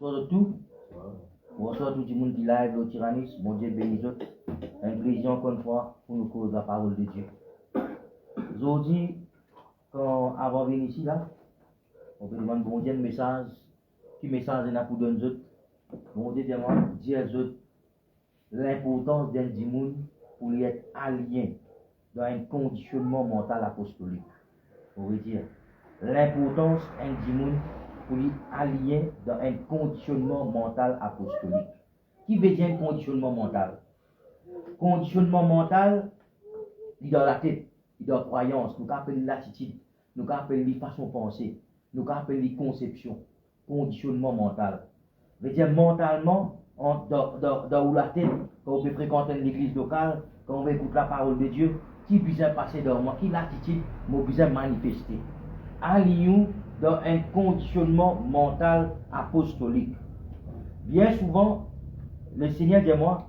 Bonsoir tout. Bonsoir tout le monde qui live, le tyrannisme. Bon Dieu bénisse autres. Un plaisir encore une fois pour nous causer la parole de Dieu. Aujourd'hui, quand avant de venir ici là, on peut demander bon Dieu un message. Qui message est pour donner autres. Bon Dieu demande dire aux autres l'importance d'un monde pour y être allié dans un conditionnement mental apostolique. On veut dire l'importance d'un monde pour y allier dans un conditionnement mental apostolique. Qui veut dire un conditionnement mental? Conditionnement mental, il est dans la tête, il est dans la croyance, nous appelons l'attitude, nous appelons les façons de penser, nous appelons les conceptions. Conditionnement mental. Veut dire mentalement, dans la tête, quand on peut fréquenter l'église locale, quand on veut écouter la parole de Dieu, qui besoin passer dans moi, qui l'attitude, moi besoin manifester. Alignons dans un conditionnement mental apostolique. Bien souvent, le Seigneur dit moi,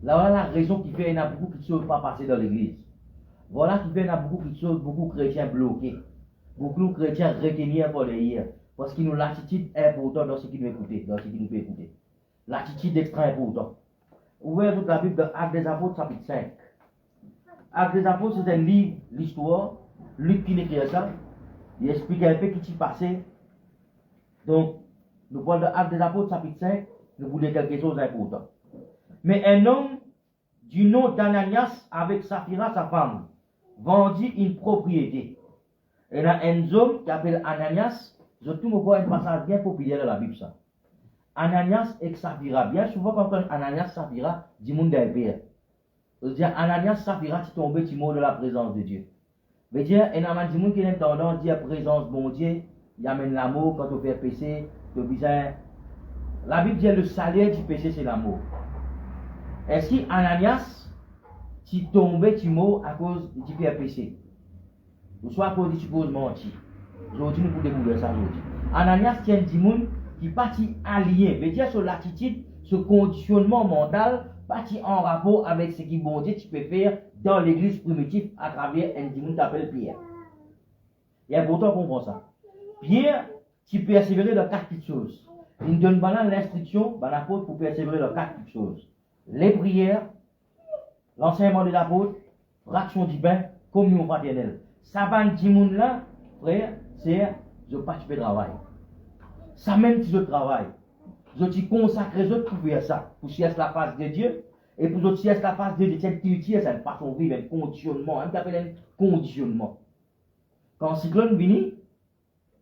là voilà la raison qui fait qu'il y en a beaucoup qui ne savent pas passer dans l'église. Voilà qui fait qu'il y en a beaucoup qui sont beaucoup chrétiens bloqués. Beaucoup de chrétiens retenus pour les hier. Parce que nous l'attitude est importante dans ce qui nous écouter, dans ce qui nous fait écouter. L'attitude est extrêmement importante. Ouvrez toute la Bible dans Actes des Apôtres, chapitre 5. Actes des Apôtres, c'est un livre, l'histoire. Luc qui écrit ça. Il explique un peu ce qui s'est passé. Donc, nous parlons de Actes des Apôtres, chapitre 5. Nous voulons quelque chose d'important. Mais un homme du nom d'Ananias, avec Saphira, sa femme, vendit une propriété. Et là, un homme qui s'appelle Ananias, je trouve encore un passage bien populaire dans la Bible, ça. Ananias et Saphira. Bien souvent, quand on entend Ananias, Saphira, du monde d'un père. Je veux dire, Ananias, Saphira, tu tombes, tu mords de la présence de Dieu. Je veux dire, il y a des gens qui ont tendance à dire présence, bon Dieu, il amène l'amour quand on fait péché, tu as besoin. La Bible dit le salaire du péché, c'est l'amour. Est-ce que Ananias, tu tombes, tu mords à cause du péché? Ou soit à cause du suppose menti? Aujourd'hui, nous pouvons découvrir ça aujourd'hui. Ananias tient du monde qui partit allié, veut dire sur l'attitude, ce conditionnement mental, parti en rapport avec ce qui bon Dieu tu peux faire dans l'église primitive à travers un démon qui s'appelle Pierre. Il y a pourtant qu'on comprend ça. Pierre, tu persévérer dans quatre petites choses. Il donne l'instruction, l'apôtre pour persévérer dans quatre petites choses. Les prières, l'enseignement de l'apôtre, fraction du pain, communion fraternelle. Ça va un monde là, frère, c'est je participe au travail. Ça même si je travaille, je te consacre pour faire ça, pour chercher la face de Dieu, et pour chercher la face de Dieu, c'est une ça ne pas son vivre, un conditionnement, un appelle un conditionnement. Quand le cyclone vient,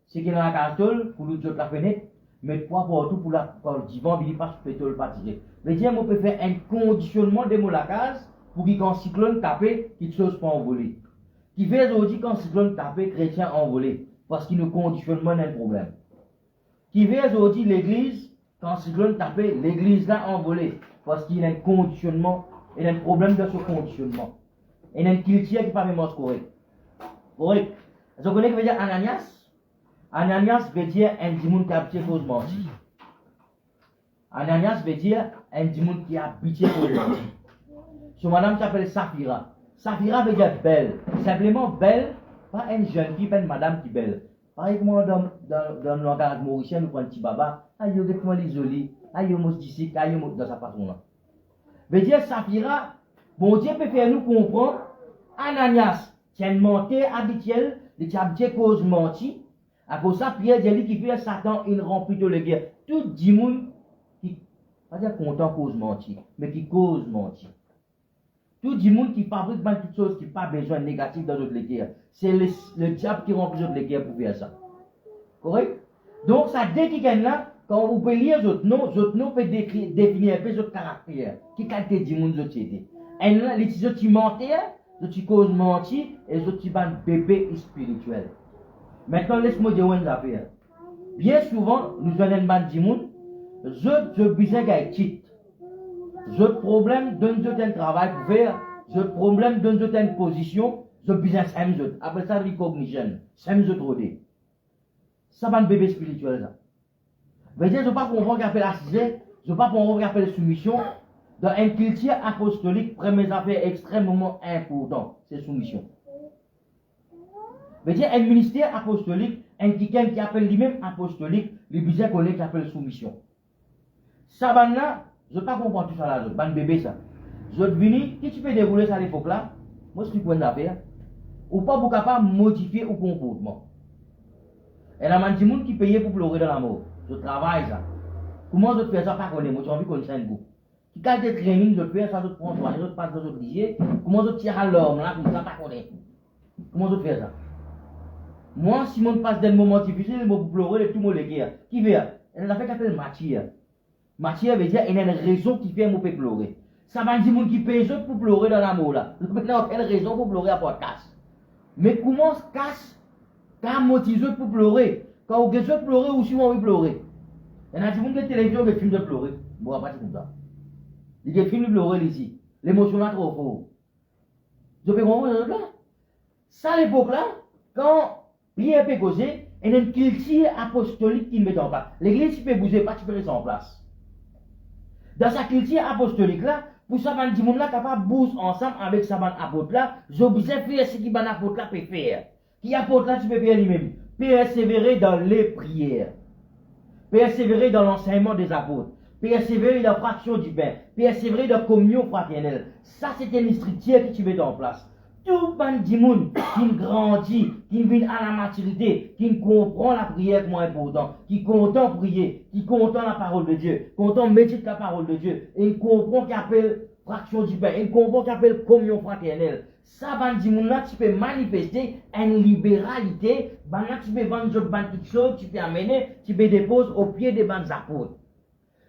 c'est qu'il y a la cartole pour l'autre la fenêtre, mais pas partout pour quand le divan vient pas sur pétrole pas tiré. Mais Dieu on peut faire un conditionnement de la case pour que quand le cyclone tape, quelque chose pas envoler. Qui fait aujourd'hui quand le cyclone tape, chrétien envolé, parce qu'il nous conditionnement un problème. Qui veut aujourd'hui l'église, quand le cyclone tape, l'église là envolée. Parce qu'il y a un conditionnement, il y a un problème dans ce conditionnement. Il y a une culture qui n'est pas vraiment correcte. Correct. Vous connaissez ce que veut dire Ananias? Ananias veut dire un démon qui a habité cause menti. Ananias veut dire un démon qui a habité cause menti. Ce madame s'appelle Saphira. Saphira veut dire belle. Simplement belle, pas une jeune fille, pas une madame qui est belle. Pareil comme dans le langage mauricien, nous prenons un petit baba, aïe, regarde-moi les jolis, aïe, moi, d'ici, aïe, moi, dans sa façon-là. Veut dire, Saphira, bon Dieu peut faire nous comprendre, Ananias, c'est une montée habituelle, de habitué cause menti, à cause ça, Pierre dit qui fait Satan, il remplit de la guerre. Tout le monde qui, pas dire content cause menti, mais qui cause menti. Tout le monde qui fabrique toutes choses qui n'ont pas besoin de négatif dans notre guerre. C'est le diable qui remplit notre guerre pour faire ça. Correct? Donc, ça dès qu'il y a là, quand vous pouvez lire votre nom peut définir un peu votre caractère. Qui qualité du monde de société. Et là, les autres mentir, les autres cause mentir, et les autres ban bébé spirituel. Maintenant, laisse-moi dire une affaire. Bien souvent, nous avons un ban du monde, je besoin d'un titre. Ce problème donne un travail pour faire, ce problème donne une position, ce business aime. Après ça, recognition, c'est rodé. Ça va un bébé spirituel, ça. Mais je ne veux pas qu'on appelle assisé, je ne veux pas qu'on appelle soumission. Dans une culture apostolique, première affaire extrêmement important, c'est soumission. Mais dire un ministère apostolique, un quelqu'un qui appelle lui-même apostolique, le besoin qu'on qui appelle soumission. Ça, là, je ne pas comprendre tout ça là, ban bébé ça. Je venu, qui tu peux dérouler ça à l'époque là, moi je suis point d'affaire, ou pas pour capable modifier au comportement. Et là, il y a des gens qui payent pour pleurer dans la mort. Je travaille ça. Comment je fais ça, pas connaître, moi j'ai envie qu'on s'en goût. Qui quand des training, je fais ça, je prends toi, je passe, je obligé. Comment je tire à l'homme là, comme ça, pas connaître. Comment je fais ça? Moi, si mon passe des moments difficiles, je vais pleurer, tout le monde les gars. Qui veut? Elle a fait qu'appelle matière. Matière veut dire qu'il y a une raison qui fait que je pleurer. Ça va dire que qui paye pour pleurer dans l'amour là. Maintenant, quelle raison pour pleurer à podcast? Mais comment se casse quand motivé pour pleurer? Quand on veut pleurer ou si on veut pleurer? Il y a des gens qui ont télévision qui filment de pleurer. Bon, on va pas comme ça. Il y a des films de pleurer ici. L'émotion est trop fort. Je peux comprendre là? Ça à l'époque là, quand Pierre peut causer, il y a une culture apostolique qui met en place. L'église peut bouger, pas tu peux rester en place. Dans sa culture apostolique là, pour ça, les gens là capable de bouger ensemble avec sa bande apôtre là, j'observe faire ce qui bande apôtre là peut faire. Qui apôtre là, tu peux faire lui-même. Persévérer dans les prières. Persévérer dans l'enseignement des apôtres. Persévérer dans la fraction du pain. Persévérer dans la communion fraternelle. Ça, c'est une structure que tu mets en place. Tout le monde qui grandit, qui vient à la maturité, qui comprend la prière comme important, qui content prier, qui content la parole de Dieu, content méditer la parole de Dieu, et il comprend qu'il appelle fraction du pain, il comprend qu'il appelle communion fraternelle. Ça, là, tu peux manifester une libéralité, là, tu peux vendre toutes choses, tu peux amener, tu peux déposer au pied des bandes apôtres.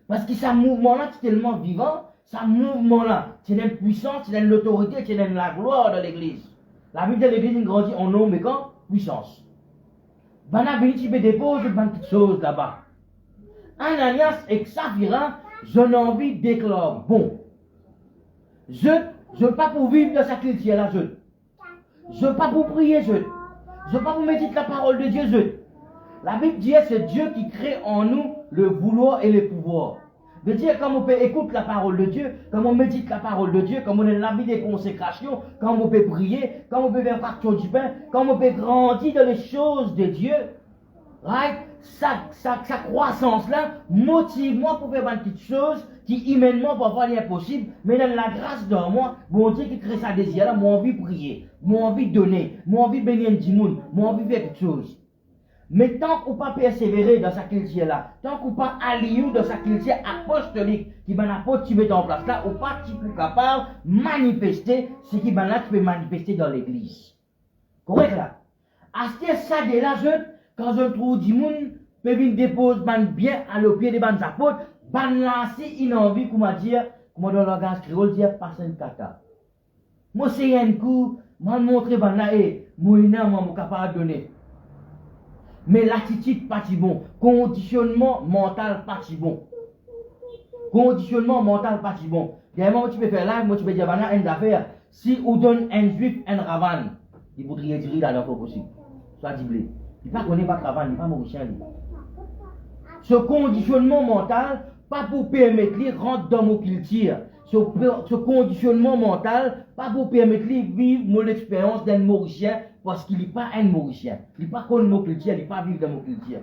Parce que ce mouvement-là, c'est tellement vivant, ce mouvement-là, c'est une puissance, c'est une autorité, c'est une la gloire de l'église. La vie de l'église grandit en nom, mais quand? Puissance. Bana venu, tu peux déposer toutes choses là-bas. Ananias et Saphira, j'en ai envie de déclarer. Bon. Je ne veux pas pour vivre dans sa culture là, je ne veux pas pour prier, je ne veux pas pour méditer la parole de Dieu, La Bible dit c'est Dieu qui crée en nous le vouloir et le pouvoir. Veut dire comme on peut écouter la parole de Dieu, comme on médite la parole de Dieu, comme on est la vie des consécrations, comme on peut prier, comme on peut faire fraction du pain, comme on peut grandir dans les choses de Dieu. Right? Sa croissance-là motive-moi pour faire une petite chose qui humainement parfois est impossible, mais dans la grâce de moi, bon Dieu qui crée sa désir-là, moi envie de prier, moi envie de donner, moi envie de bénir du monde, moi envie de faire quelque chose. Mais tant qu'on pas persévérer dans sa culture là, tant qu'on pas allié dans sa culture apostolique, qui va n'apporte tu mets en place là, ou pas tu peux capable manifester ce qui va là tu peux manifester dans l'église. Correct là? À ce ça de là, quand je trouve du monde, peut venir déposer bien à le pied des bandes apôtres, ban lancer une envie, comment dire, comment dans le langage créole dire, passer une caca. Moi c'est un coup, moi montrer ban là, moi capable de donner. Mais l'attitude pas si bon. Conditionnement mental pas si bon. Conditionnement mental pas si bon. Il y a un moment où tu peux faire live, moi tu peux dire, voilà, une affaire. Si on donne un juif, un ravan, il voudrait dire là, c'est possible. Soit dit, il ne connaît pas ravan, il n'est pas mauricien. Ce conditionnement mental, pas pour permettre de rentrer dans mon culture. Ce conditionnement mental, pas pour permettre de vivre mon expérience d'un mauricien. Parce qu'il n'est pas un mauricien. Il n'est pas comme mon culture, il n'est pas vivre dans mon culture.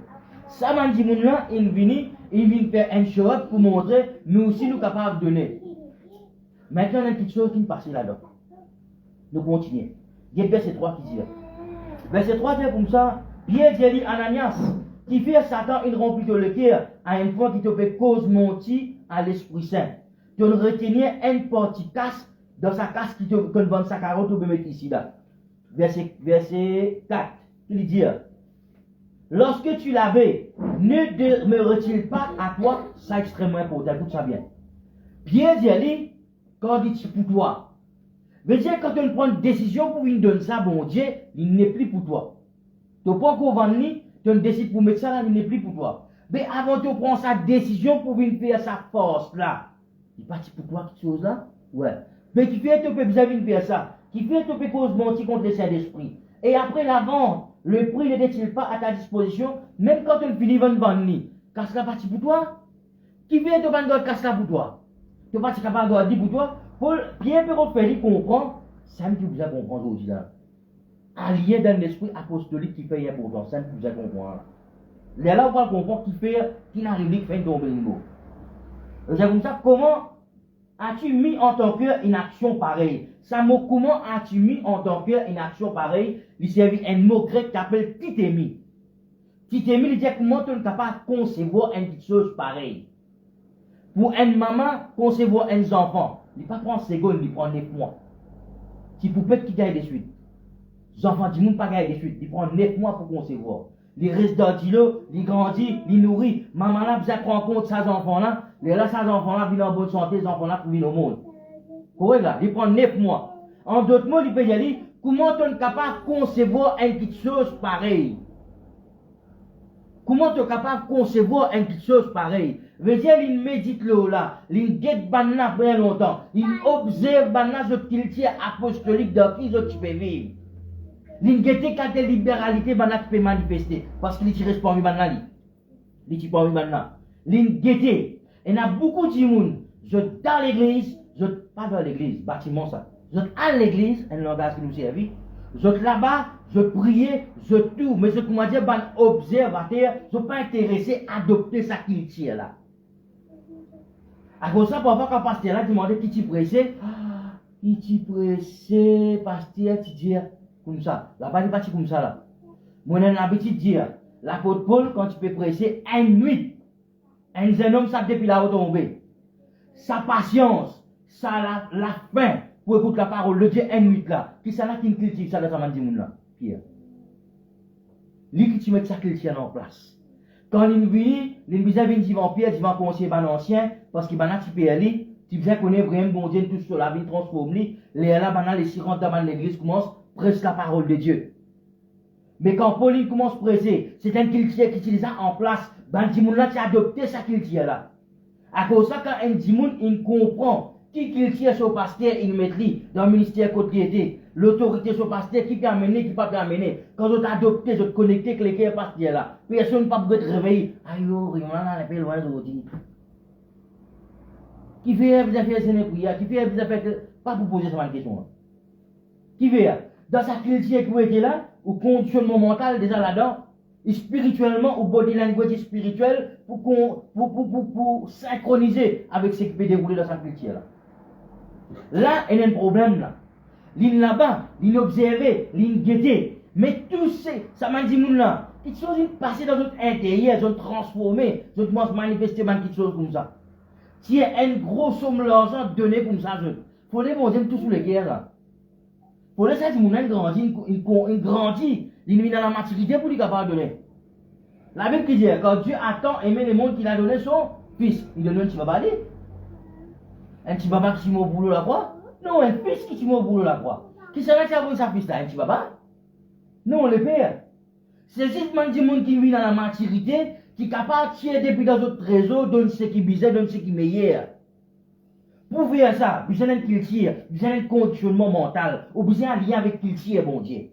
Ça m'a dit, là, il vient faire un show pour montrer, nous aussi, nous sommes capables de donner. Maintenant, il y a une petite chose qui me passe là-dedans. Nous continuons. Il y a verset 3 qui dit. Verset 3 dit comme ça, Pierre dit Ananias, qui fait Satan une remplie de le cœur à un point qui te fait cause monter à l'Esprit Saint. Tu retenir une partie casse dans sa casse qui te vend sa carotte ou mettre ici là. Verset 4, il dit, lorsque tu l'avais, ne demeure-t-il pas à toi, ça extrêmement important, écoute ça bien. Pierre dit, quand dit pour toi, veut dire quand tu prends une décision pour lui donner ça, bon Dieu, il n'est plus pour toi. Tu prends encore vendre, tu décides pour mettre ça là, il n'est plus pour toi. Mais avant de prendre sa décision pour lui faire sa force là, il est parti pour toi quelque chose là? Ouais. Mais qui fait que tu peux faire ça? Qui fait que tu peux cause mentir contre les Saint-Esprit. Et après la vente, le prix n'était-il pas à ta disposition, même quand tu finis de vendre, casse la partie pour toi? Qui vient te vendre casse la pour toi? Tu n'es pas capable de dire pour toi? Paul, Pierre peut faire comprendre, ça me vous a comprendre aujourd'hui là. Allié dans l'esprit apostolique qui fait important, ça me vous a comprendre. Là, on va comprendre qui fait, qui n'arrive pas à faire tomber le mot. C'est comme ça, comment as-tu mis en ton cœur une action pareille? Ça mot, comment as-tu mis en ton cœur une action pareille? Il servait un mot grec qui s'appelle titémi. Titémi, il dit comment tu es capable de concevoir une chose pareille. Pour une maman, concevoir un enfant, il ne pas prendre seconde, il prend 9 mois. Si pour peut-être qu'il gagne des suites. Les enfants du monde pas gagner des suites, il prend 9 mois pour concevoir. Les restes d'antilo, ils grandissent, ils nourrissent. Maman là, vous prendre en compte ces enfants-là. Là, ces enfants-là viennent en bonne santé, ces enfants-là pour venir au monde. Correct là, il prend 9 mois. En d'autres mots, il peut dire, comment tu es capable de concevoir une petite chose pareille? Comment tu es capable de concevoir une petite chose pareille? Veut dire, il médite là, il guette banna pendant longtemps, il observe banna ce qu'il tient apostolique dans qui tu peux vivre. Il guette quand la libéralité banna tu peux manifester, parce qu'il ne reste pas envie banna li. Il ne pas envie banna. Il guette. Il y a beaucoup de monde, je dans l'église, je pas dans l'église, bâtiment ça. Je à l'église, un langage qui nous servit. Je là-bas, je priais, je tout, mais je comment dire, ban observateur, je ne suis pas intéressé à adopter ça qu'il tient là. À cause de ça, parfois, quand le pasteur là demandait qui t'y pressé, qui t'y pressé, pasteur, tu dis comme ça. Là-bas, il n'est pas comme ça là. Moi, j'ai l'habitude de dire, l'apôtre Paul, quand tu peux presser, une nuit, un jeune homme, ça depuis la retombée. Sa patience, ça la faim pour écouter la parole de Dieu, une nuit là. Qui ça là qui critique ça dans sa main là, Pierre? Lui qui tu mets ça qu'il tient en place. Quand il vient, il vient dire Pierre, il va conseiller un ancien, parce qu'il va n'a tu aller, tu viens connaître vraiment bon Dieu, tout sur la vie transforme les là, maintenant les 50 dans l'église commencent presque la parole de Dieu. Mais quand Pauline commence à presser, c'est un qu'il tient qui utilise ça en place, ben Dimoun là, tu as adopté ça qu'il tient là. À cause de ça, quand un Dimoun, il comprend qui qu'il tient sur le pasteur, il met dans le ministère côté l'autorité sur le pasteur, qui peut amener, qui ne peut pas amener. Quand tu as adopté, tu te connecté avec les pasteur là, personne ne peut te réveiller. Aïe, rien là, on est loin d'aujourd'hui. Qui fait vous avez fait une prière, qui fait vous avez fait, pas pour poser cette question. Qui fait, dans sa culture qui était là, au conditionnement mental déjà là-dedans, et spirituellement, au body language spirituel, pour synchroniser avec ce qui peut dérouler dans sa culture là. Là, il y a un problème là. L'île là-bas, l'île observé, l'île guetté. Mais tout ça m'a dit là, quelque chose qui passe dans notre intérieur, ils ont transformé, ils ont manifesté quelque chose comme ça. Si il y a une grosse somme d'argent donnée comme ça, il faut les manger tout sous les guerres là. Il faut laisser les gens grandir, ils grandissent, ils vivent dans la maturité pour les capables de donner. La Bible qui dit, quand Dieu a tant aimé le monde qu'il a donné son fils, il donne un petit baba. Un petit baba qui m'a au boulot la croix? Non, un fils qui m'a au boulot la croix. Qui serait qui a voulu sa fils là? Un petit baba? Non, le père. C'est justement du monde qui vit dans la maturité, qui est capable de tirer depuis dans d'autres réseaux, donne ce qui bizarre, donne ce qui est meilleur. Pour faire ça, vous avez un culture, vous avez un conditionnement mental, ou vous avez un lien avec culture, bon Dieu.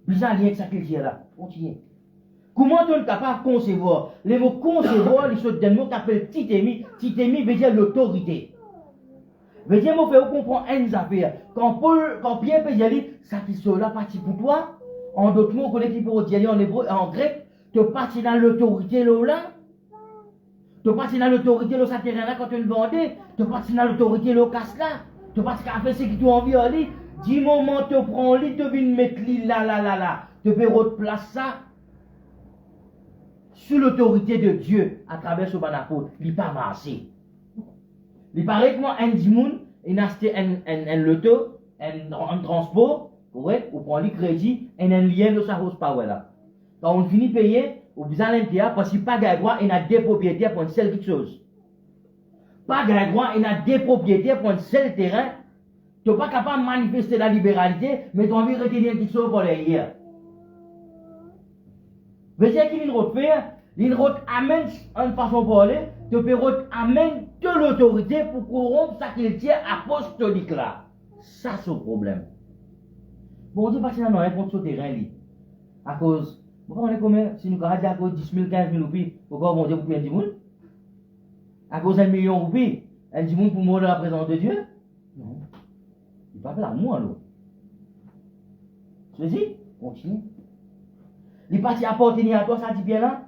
Vous avez un lien avec sa culture là. Continuez. Comment on est capable de concevoir? Les mots concevoir, ils sont des mots qui s'appellent titémi. Titémi veut dire l'autorité. Veut dire, moi, faire comprendre une affaire. Quand Pierre peut dire, ça qui sont là, parti pour toi, en d'autres mots, on connaît qui peut dire en hébreu, en grec, tu parti dans l'autorité là. Tu parti dans l'autorité là, ça terrain là, quand tu le vendais. Tu parti dans l'autorité là, casse là. Tu parti à faire ce que tu as envie d'aller. Du moment tu prends lit, tu viens mettre lit là. Tu peux replacer ça sous l'autorité de Dieu à travers ce banapôtre. Il n'est pas marché. Il paraît que moi, un dimoun, il a acheté un loto, un transport, correct, ou prend le crédit, et un lien de sa horsepower là. Quand on finit de payer, on besoin l'intérieur parce qu'il n'y a pas de droit, il y a des propriétaires pour une seule quelque chose. Pas de droit, il y a des propriétaires pour un seul terrain. Tu n'es pas capable de manifester la libéralité, mais tu as envie de retenir quelque chose pour derrière. Vous savez qu'il y a une route faire, une route amène une façon de parler, tu peux amène de l'autorité pour corrompre ça qu'il tient apostolique là. Ça c'est le problème. Bon Dieu, parce que nous avons sur le terrain là. À cause, pourquoi on est combien? Si nous avons dit à cause 10 000, 15 000 roupies, pourquoi bon Dieu pour payer 10 000? À cause d'un million de roupies, un 10 000 pour mourir dans la présence de Dieu? Non. Il ne va pas l'amour alors. Tu veux dire? Continue. Il parti appartenir à toi, ça dit bien là?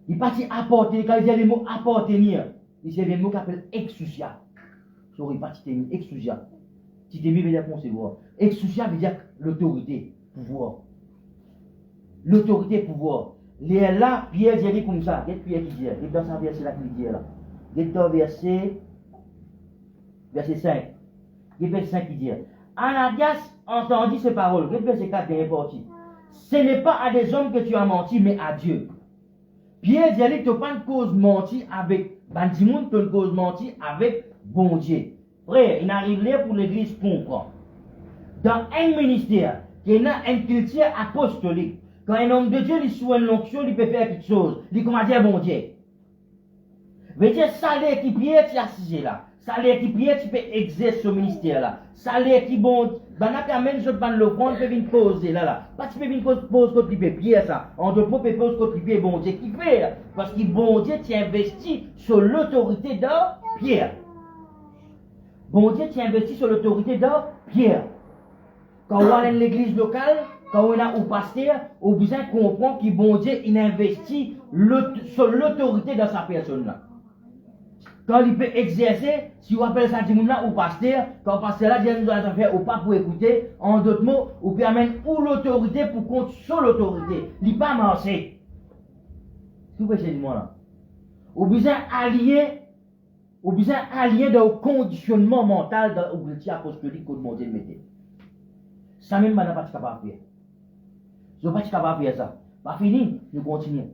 Il partit apporter, quand il dit le mot appartenir, c'est le mot qu'on appelle exousia. Sorry, parti tenir, exousia. Si tu veut dire concevoir. Exousia veut dire l'autorité, pouvoir. L'autorité, pouvoir. Les là, Pierre dit comme ça. Qu'est-ce que Pierre qui dit? Il est dans sa verset là qu'il dit là. Il est dans verset 5. Il est verset 5 qui dit. Ananias entendit ces paroles. Le verset 4 est important. Ce n'est pas à des hommes que tu as menti, mais à Dieu. Pierre dit, tu n'as pas une cause menti avec Bandimoun, tu as une cause menti avec bon Dieu. Frère, il arrive là pour l'église comprendre. Dans un ministère, qui est une culture apostolique, quand un homme de Dieu lui souhaite une onction, il peut faire quelque chose. Il commence à dire bon Dieu. Veut dire, salaire qui Pierre, tu as assisé là. Salaire qui Pierre, tu peux exercer ce ministère là. Salaire qui bon, ben là, quand même, je vais le prendre, tu peux venir poser là. Pas tu peux venir poser contre Pierre ça. En d'autres mots, tu peux poser contre Pierre, bon Dieu, qui fait. Parce que bon Dieu, tu investis sur l'autorité de Pierre. Bon Dieu, tu investis sur l'autorité de Pierre. Quand on est dans l'église locale, quand on a au pasteur, on a besoin de comprendre que bon Dieu, il investit sur l'autorité de sa personne là. Quand il peut exercer, si on appelle ça du monde là, au pasteur, quand le pasteur là, il nous a fait au pas pour écouter, en d'autres mots, on peut amener ou l'autorité pour compte sur l'autorité. Il n'est pas marché. Vous voyez chez moi là. On a besoin d'allier dans le conditionnement mental dans l'outil apostolique que mon Dieu mettait. Ça même, on n'a pas capable de faire. Je n'ai pas capable de faire ça. Pas fini, nous continuons.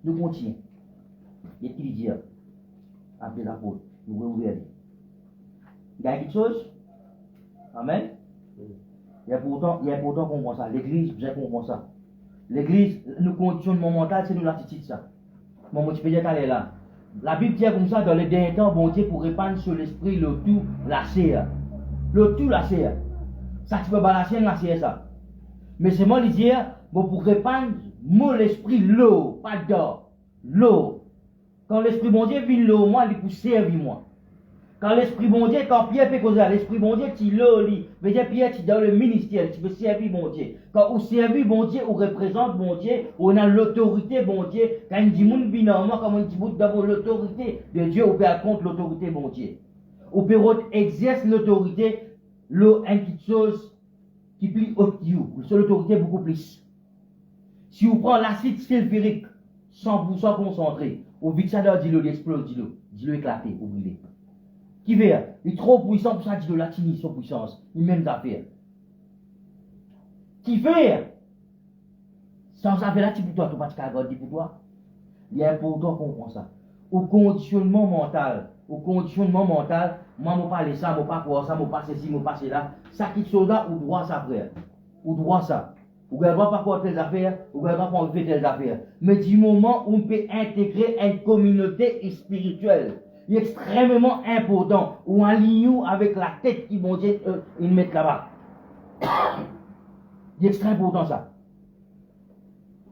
Nous continuons. Il y a qui dit, après la pause, nous pouvons ouvrir. Il y a quelque chose? Amen? Il y a pourtant qu'on comprend ça. L'église, vous avez compris ça. L'église, le conditionnement mental, c'est nous l'attitude ça. Mon tu peux dire qu'elle est là. La Bible dit comme ça, dans les derniers temps, bon Dieu, pour répandre sur l'esprit le tout, la serre. Le tout, la serre. Ça, tu peux balancer la serre, ça. Mais c'est moi, dire, bon, pour répandre, mon l'esprit, l'eau, pas d'or. L'eau. Quand l'esprit bon Dieu vient l'eau, moi, il pour servir moi. Quand l'esprit bon Dieu, quand Pierre peut causer, l'esprit bon Dieu, tu l'eau, lui. Mais Pierre, tu es dans le ministère, tu peux servir bon Dieu. Quand on servit bon Dieu, on représente bon Dieu, on a l'autorité bon Dieu. Quand on dit moun binalement, comme on dit d'abord l'autorité de Dieu, on peut contre l'autorité bon Dieu. On peut exercer l'autorité, une petite chose qui est plus haute que vous. C'est l'autorité beaucoup plus. Si vous prenez l'acide sulfurique, 100% concentré, au vite ça dit l'eau, il explose, dit l'eau éclaté, ou brûlé. Qui veut? Il est trop puissant pour ça, dit l'eau, la tini, son puissance. Il même d'affaires. Qui fait? Sans affaire là, tu pour toi, tu vas te dire pour toi. Il est important qu'on comprenne ça. Au conditionnement mental, moi, je parle ça, je pas quoi ça, je pas ceci, je pas cela. Ça qui est là, ou droit ça, frère. Ou droit ça. Ou ne pas faire telles affaires, ou ne pas faire telles affaires. Mais du moment où on peut intégrer une communauté spirituelle, il est extrêmement important, ou en ligne avec la tête qui vont dire, ils mettent là-bas. Il est extrêmement important ça.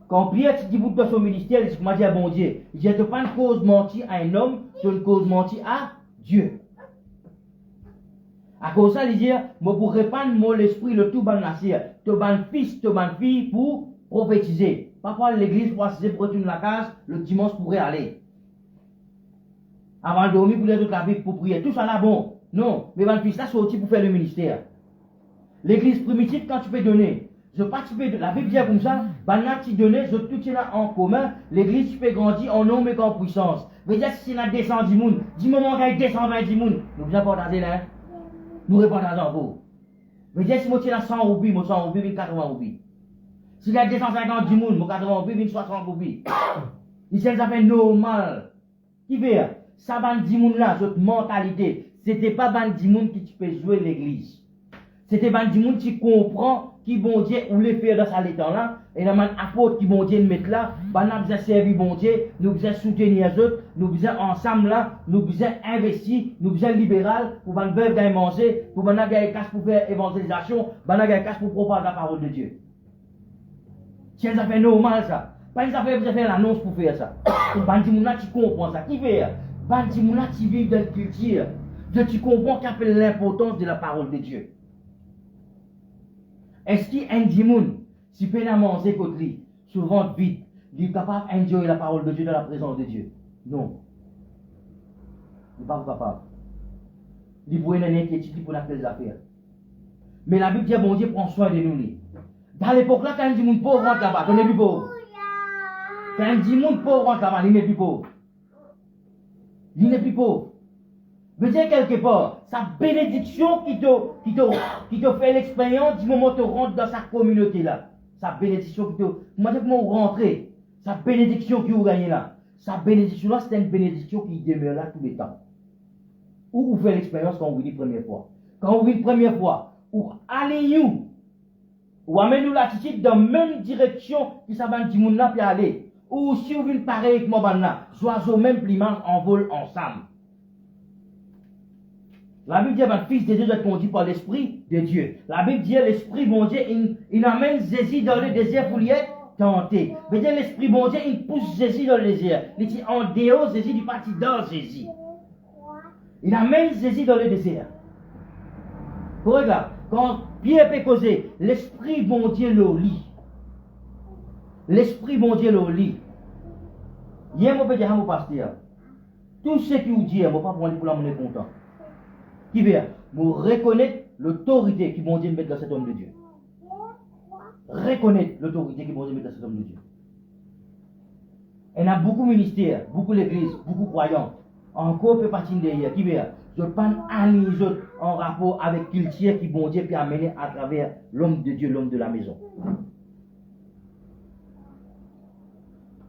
Quand Pierre dit pour son ministère, il dit, comment dire bon Dieu, il dit, tu pas une cause mentie à un homme, tu une cause mentie à Dieu. À cause de ça, il dit, moi pour répandre mon esprit, le tout ban nasir, tu ban fils, tu ban fille pour prophétiser. Parfois l'église pour assister pour retourner la case, le dimanche pourrait aller. Avant de dormir pour les autres la Bible pour prier. Tout ça là bon. Non, mais ban fils là sorti pour faire le ministère. L'église primitive, quand tu peux donner, je participe de la Bible dit comme ça, banat tu donnes, je tout là en commun, l'église tu peux grandir en nombre et en puissance. Veut dire si on a 210 moun, 10 moments qu'il y a 220 moun, nous vous partager là, nous repartageons en vous. Veut dire si moi tu as 100 roupies, moi 100 roupies, 80 roupies. Si il y a 250 moun, moi 80 roupies, 60 roupies. Ici ça fait normal. Qui fait ça ban 10 moun là, cette mentalité, c'était pas ban 10 moun qui tu peux jouer l'église. C'était ban 10 moun qui comprend qui bon Dieu ou les faire dans sa l'étang là, et la man apôtre qui bon Dieu nous mettre là, bah nous besoin servir bon Dieu, nous besoin soutenir les autres, nous besoin ensemble là, nous besoin investir, nous besoin libéral pour ban veuve gagner manger, pour ban gagner cash pour faire évangélisation, ban gagner cash pour propager la parole de Dieu. C'est une affaire normale ça. Pas une affaire vous faire l'annonce pour faire ça. Bandi mouna qui comprend ça, qui fait? Bandi mouna qui vit dans la culture, tu comprends qu'appelle l'importance de la parole de Dieu. Est-ce qu'il y a un dimoun, si peut la manger contre lui, souvent vite, il est capable d'enjoyer la parole de Dieu dans la présence de Dieu. Non. Il n'est pas capable. Il peut une inquiétude pour faire des affaires. Mais la Bible dit, bon Dieu prend soin de nous. Dans l'époque là, quand il dit mon pauvre rentre là-bas, on est plus pauvre. Quand il dit mon pauvre rentre là-bas, il n'est plus pauvre. Il n'est plus pauvre. Veut dire quelque part, sa bénédiction qui te fait l'expérience du moment où tu rentres dans sa communauté là. Sa bénédiction qui te. Comment vous rentrez? Sa bénédiction qui vous gagnez là. Sa bénédiction là, c'est une bénédiction qui demeure là tous les temps. Où vous faites l'expérience quand vous venez la première fois? Quand vous venez la première fois, ou allez-nous, ou amenez-nous l'attitude dans la même direction qui s'avance du monde là, puis aller. Ou si vous venez pareil avec moi, oiseaux même pliment en vol ensemble. La Bible dit que le Fils de Dieu doit être conduit par l'Esprit de Dieu. La Bible dit que l'Esprit bon Dieu, il amène Jésus dans le désert pour lui être tenté. Mais l'Esprit bon Dieu, il pousse Jésus dans le désert. Il dit en dehors, Jésus il parti dans Jésus. Il amène Jésus dans le désert. Regarde, quand Pierre peut causer, l'Esprit bon Dieu le lit. L'Esprit bon Dieu le lit. Hier, je peux dire à mon pasteur, tout ce qui vous dit, je ne vais pas prendre pour la monnaie content. Qui veut vous reconnaître l'autorité qui bon Dieu met dans cet homme de Dieu. Reconnaître l'autorité qui bon Dieu met dans cet homme de Dieu. Il y a beaucoup de ministères, beaucoup d'églises, beaucoup de croyants. Encore peu partie derrière. Qui veut je ne pas aller en rapport avec la culture qui bon Dieu peut amener à travers l'homme de Dieu, l'homme de la maison.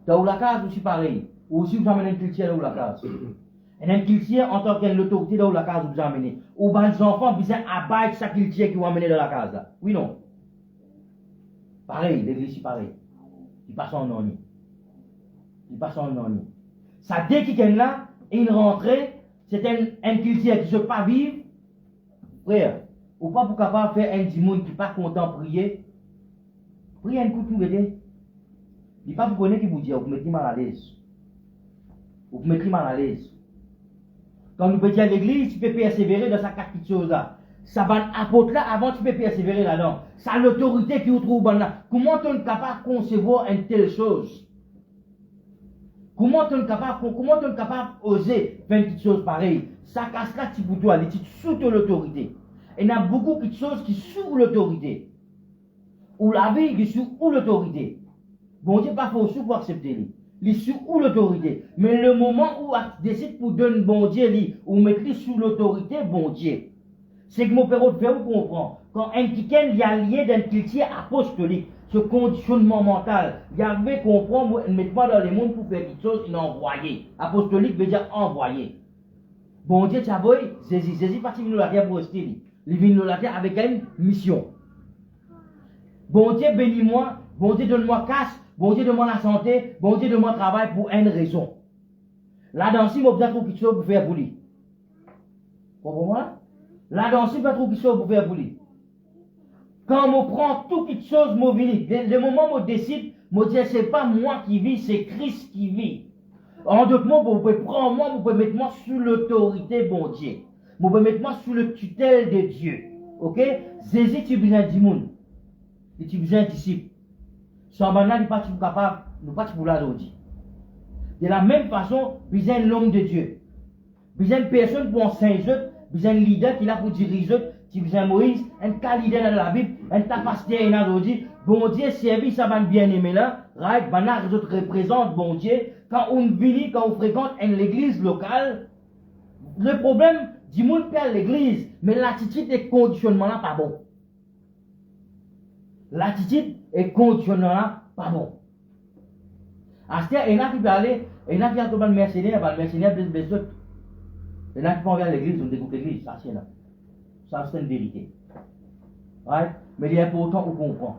Dans la case aussi pareil. Ou si vous amenez une culture dans la case. Et une culture en tant qu'autorité dans la case vous amenez. Ou bien les enfants besoin abattre sa culture qui vous amener dans la case là. Oui non. Pareil, l'église c'est pareil. Il passe en ennui. Il passe en ennui. Ça dès qu'il est là, il rentre, c'est un culture qui ne peut pas vivre. Frère, ou pas pour capable faire un petit monde qui n'est pas content de prier. Priez un coup de tout. Il n'est pas pour connaître qui vous dit, vous mettez mal à l'aise. Vous mettez mal à l'aise. Quand nous peut dire à l'église, tu peux persévérer dans sa quatre petites choses là. Ça va apôtre là, avant tu peux persévérer là-dedans. Ça l'autorité qui vous trouve là. Comment tu es capable de concevoir une telle chose? Comment tu es capable d'oser faire une petite chose pareille? Ça casse là, tu pour toi, les titres sous l'autorité. Il y a beaucoup de choses qui sont sous l'autorité. Ou la vie qui est sous l'autorité. Bon Dieu, pas faux sous pour accepter. Il est sous l'autorité. Mais le moment où tu décides pour donner bon Dieu, ou mettre sous l'autorité, bon Dieu. C'est que mon père de faire vous comprendre. Quand un ticket y a lié d'un culture apostolique, ce conditionnement mental, il y avait comprendre, ne mettre pas dans les mondes pour faire quelque chose, il a envoyé. Apostolique veut dire envoyé. Bon Dieu, tu as vu, Jésus parti de la terre pour rester. Il vient de la terre avec une mission. Bon Dieu, bénis-moi. Bon Dieu, donne-moi casse. Bon Dieu, donne-moi la santé. Bon Dieu, donne-moi travail pour une raison. Là-dedans, si je vais trouver quelque chose pour faire pour lui. Comprenez-moi? Là-dedans, si je vais trouver quelque chose pour faire pour lui. Quand je prends toute quelque chose, je vis. Le moment où je décide, je dis, ce n'est pas moi qui vis, c'est Christ qui vit. En d'autres mots, vous pouvez prendre moi, vous pouvez mettre moi sous l'autorité, bon Dieu. Vous pouvez mettre moi sous le tutelle de Dieu. Ok? Jésus, tu as besoin du monde. Et tu as besoin de disciples. Sans maintenant, il n'est pas capable, nous pas pour la aujourd'hui. De la même façon, besoin de l'homme de Dieu. Besoin de personne pour enseigner, besoin de leader qui est là pour diriger, tu besoin de Moïse, un cas leader dans la Bible, un tas pasteur dans aujourd'hui. Bon Dieu, service ça va bien aimé là, right? Bana les autres représentent bon Dieu. Quand on vient, quand on fréquente une église locale, le problème du monde perd l'église, mais l'attitude et conditionnement là pas bon. L'attitude et conditionnement là pas bon. À ce il y en a qui peut aller, il y en a qui ont le mercenaire, les autres. Il y en a qui vont vers l'église, on découpe l'église, ça c'est là. Ça c'est une vérité. Right? Mais il est important qu'on comprenne.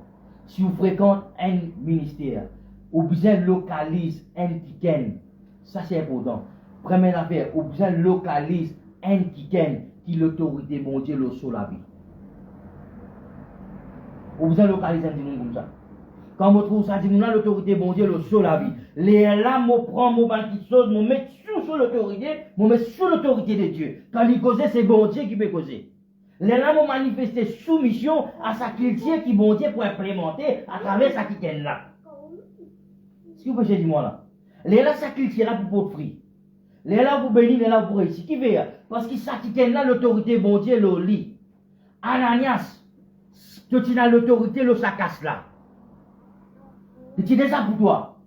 Si vous fréquentez un ministère, ou bien localise un ticket, ça c'est important. Première affaire, ou bien localise un ticket qui l'autorité bon Dieu le sur la vie. Ou bien localise un ticket comme ça. Quand je trouve ça, dit l'autorité bon Dieu le sur la vie. Les là, je prends mon petite chose, je mets sous l'autorité, je mets sous l'autorité de Dieu. Quand il cause, c'est bon Dieu qui peut causer. Les là, je manifester soumission à sa culture qui bon Dieu pour implémenter à travers sa quittaine là. Ce que vous pouvez dire, là. Les là, ça culture là pour votre fruit. Les là, pour bénir, les là, pour réussir. Qui veut? Parce qu'il s'acquitte là l'autorité, bon Dieu, le lit. Ananias, tu as l'autorité, le sacasse là. Tu dis ça pour toi.